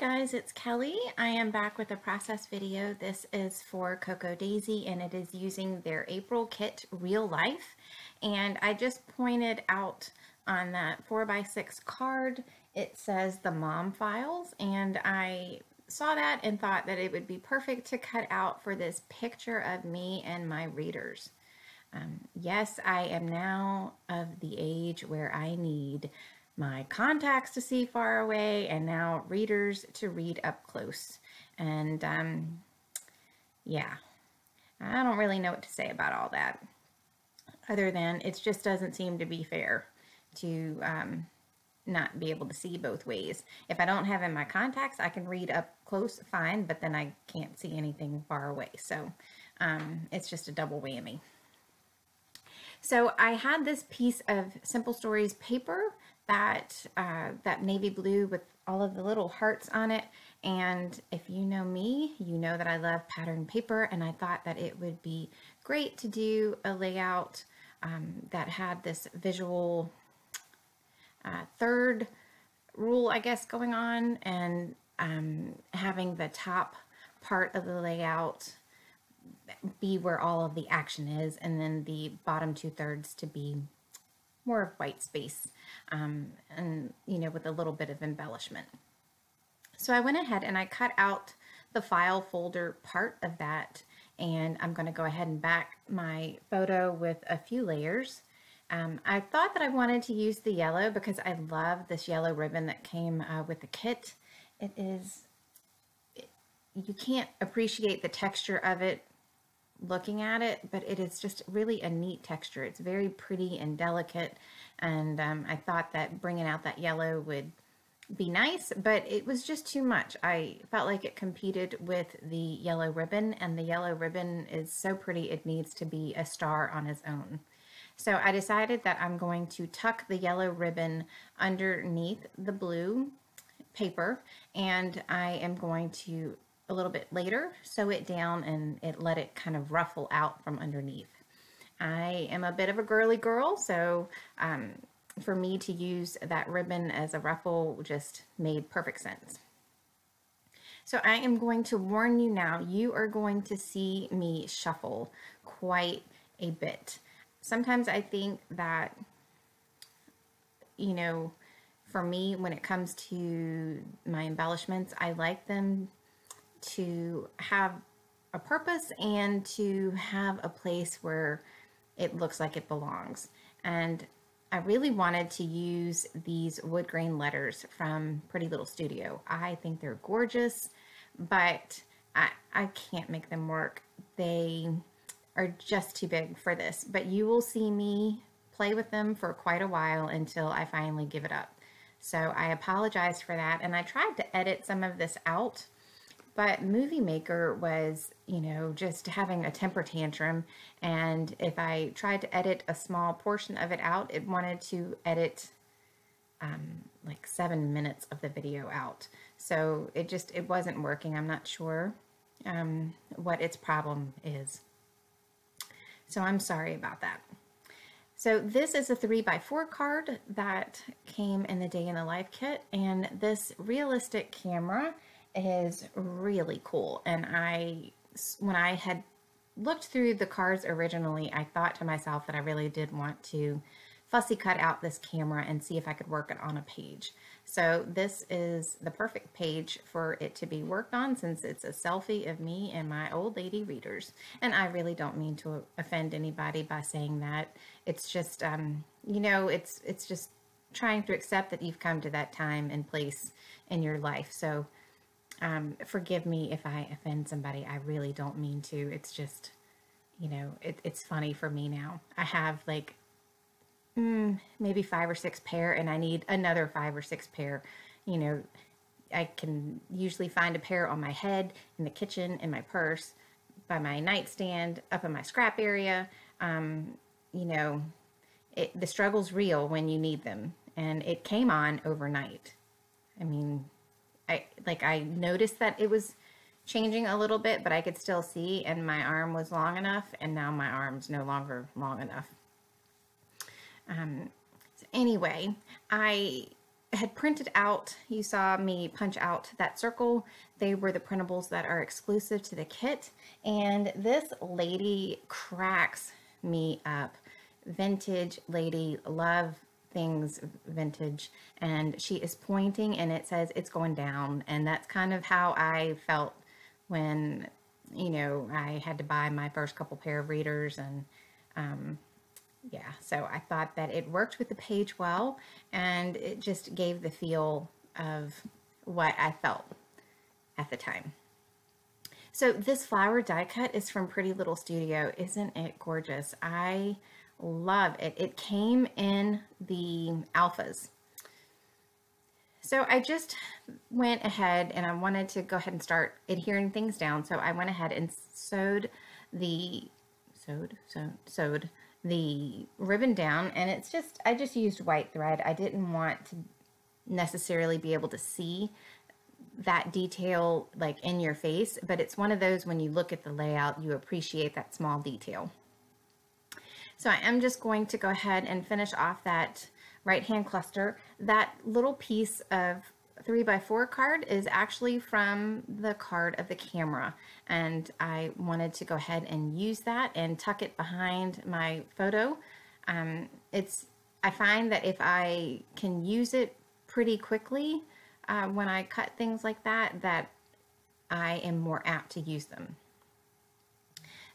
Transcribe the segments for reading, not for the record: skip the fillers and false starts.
guys, it's Kelly. I am back with a process video. This is for Cocoa Daisy and it is using their April kit Real Life. And I just pointed out on that 4x6 card, it says the mom files, and I saw that and thought that it would be perfect to cut out for this picture of me and my readers. Yes, I am now of the age where I need my contacts to see far away and now readers to read up close. And yeah, I don't really know what to say about all that, other than it just doesn't seem to be fair to not be able to see both ways. If I don't have in my contacts, I can read up close, fine, but then I can't see anything far away. So it's just a double whammy. So I had this piece of Simple Stories paper that navy blue with all of the little hearts on it, and if you know me, you know that I love pattern paper, and I thought that it would be great to do a layout that had this visual third rule, I guess, going on, and having the top part of the layout be where all of the action is, and then the bottom 2/3 to be more of white space, and you know, with a little bit of embellishment. So I went ahead and I cut out the file folder part of that, and I'm going to go ahead and back my photo with a few layers. I thought that I wanted to use the yellow because I love this yellow ribbon that came with the kit. You can't appreciate the texture of it looking at it, but it is just really a neat texture. It's very pretty and delicate, and I thought that bringing out that yellow would be nice, but it was just too much. I felt like it competed with the yellow ribbon, and the yellow ribbon is so pretty it needs to be a star on its own. So I decided that I'm going to tuck the yellow ribbon underneath the blue paper, and I am going to a little bit later sew it down and let it kind of ruffle out from underneath. I am a bit of a girly girl, so for me to use that ribbon as a ruffle just made perfect sense. So I am going to warn you now, you are going to see me shuffle quite a bit. Sometimes I think that, you know, for me, when it comes to my embellishments, I like them to have a purpose and to have a place where it looks like it belongs. And I really wanted to use these wood grain letters from Pretty Little Studio. I think they're gorgeous, but I can't make them work. They are just too big for this, but you will see me play with them for quite a while until I finally give it up. So I apologize for that, and I tried to edit some of this out, but Movie Maker was, you know, just having a temper tantrum, and if I tried to edit a small portion of it out, it wanted to edit like 7 minutes of the video out. So it wasn't working. I'm not sure what its problem is. So I'm sorry about that. So this is a 3x4 card that came in the Day in the Life kit, and this realistic camera is really cool. And when I had looked through the cards originally, I thought to myself that I really did want to fussy cut out this camera and see if I could work it on a page. So this is the perfect page for it to be worked on, since it's a selfie of me and my old lady readers. And I really don't mean to offend anybody by saying that. It's just, you know, it's just trying to accept that you've come to that time and place in your life. So forgive me if I offend somebody. I really don't mean to. It's just, you know, it's funny for me now. I have like maybe 5 or 6 pair, and I need another 5 or 6 pair. You know, I can usually find a pair on my head, in the kitchen, in my purse, by my nightstand, up in my scrap area. You know, the struggle's real when you need them, and it came on overnight. I mean, I noticed that it was changing a little bit, but I could still see, and my arm was long enough, and now my arm's no longer long enough. So anyway, I had printed out, you saw me punch out that circle. They were the printables that are exclusive to the kit. And this lady cracks me up. Vintage lady, love things vintage. And she is pointing and it says it's going down. And that's kind of how I felt when, you know, I had to buy my first couple pair of readers. And yeah, so I thought that it worked with the page well, and it just gave the feel of what I felt at the time. So this flower die cut is from Pretty Little Studio. Isn't it gorgeous? I love it. It came in the alphas. So I just went ahead and I wanted to go ahead and start adhering things down. So I went ahead and sewed the ribbon down, and it's just, I just used white thread. I didn't want to necessarily be able to see that detail like in your face, but it's one of those when you look at the layout, you appreciate that small detail. So I am just going to go ahead and finish off that right hand cluster. That little piece of 3x4 card is actually from the card of the camera, and I wanted to go ahead and use that and tuck it behind my photo. I find that if I can use it pretty quickly when I cut things like that, that I am more apt to use them.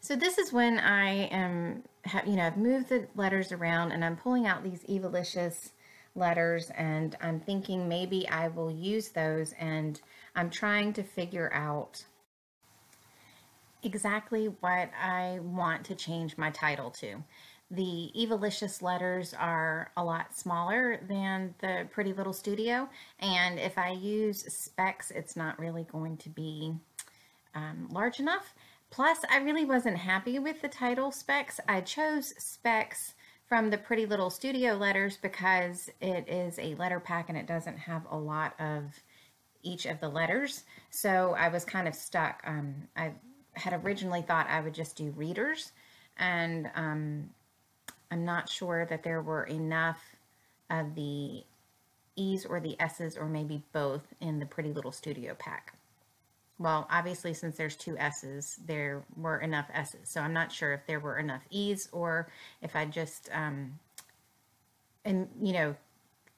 So this is when I am, I've moved the letters around and I'm pulling out these Evalicious letters, and I'm thinking maybe I will use those, and I'm trying to figure out exactly what I want to change my title to. The Evalicious letters are a lot smaller than the Pretty Little Studio, and if I use specs, it's not really going to be large enough. Plus, I really wasn't happy with the title Specs. I chose Specs from the Pretty Little Studio letters because it is a letter pack and it doesn't have a lot of each of the letters. So I was kind of stuck. I had originally thought I would just do readers, and I'm not sure that there were enough of the E's or the S's, or maybe both, in the Pretty Little Studio pack. Well, obviously, since there's two S's, there were enough S's. So I'm not sure if there were enough E's, or if I just,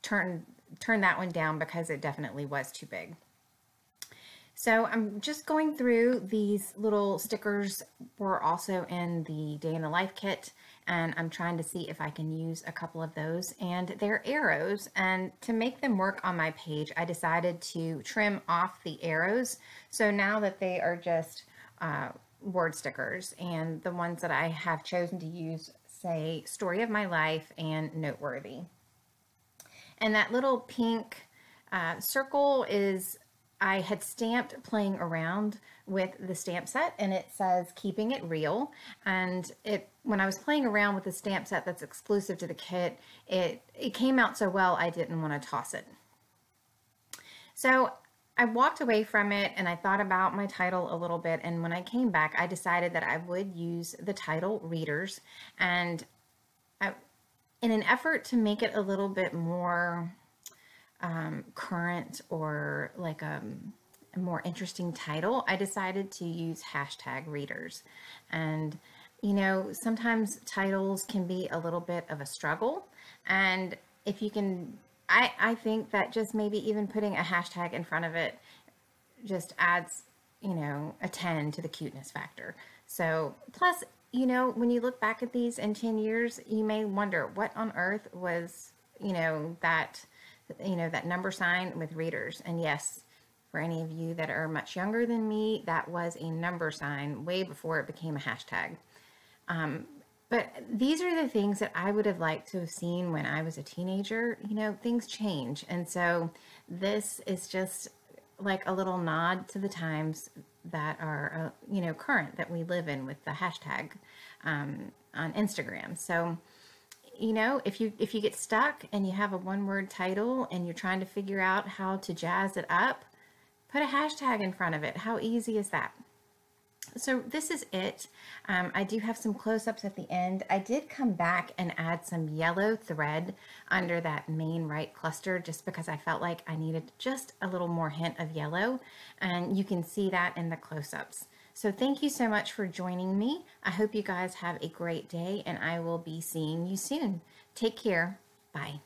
turn that one down because it definitely was too big. So I'm just going through these little stickers. Were also in the Day in the Life kit, and I'm trying to see if I can use a couple of those. And they're arrows, and to make them work on my page, I decided to trim off the arrows. So now that they are just word stickers, and the ones that I have chosen to use say Story of My Life and Noteworthy. And that little pink circle is, I had stamped playing around with the stamp set, and it says Keeping It Real. And when I was playing around with the stamp set that's exclusive to the kit, it came out so well I didn't want to toss it. So I walked away from it and I thought about my title a little bit, and when I came back I decided that I would use the title Readers, and in an effort to make it a little bit more current, or like a more interesting title, I decided to use #readers. And sometimes titles can be a little bit of a struggle, and if you can, I think that just maybe even putting a hashtag in front of it just adds a 10 to the cuteness factor. So plus, when you look back at these in 10 years, you may wonder what on earth was that number sign with readers. And yes, for any of you that are much younger than me, that was a number sign way before it became a hashtag. But these are the things that I would have liked to have seen when I was a teenager. Things change. And so this is just like a little nod to the times that are, current, that we live in with the hashtag on Instagram. So if you get stuck and you have a one-word title and you're trying to figure out how to jazz it up, put a hashtag in front of it. How easy is that? So this is it. I do have some close-ups at the end. I did come back and add some yellow thread under that main right cluster just because I felt like I needed just a little more hint of yellow, and you can see that in the close-ups. So thank you so much for joining me. I hope you guys have a great day, and I will be seeing you soon. Take care. Bye.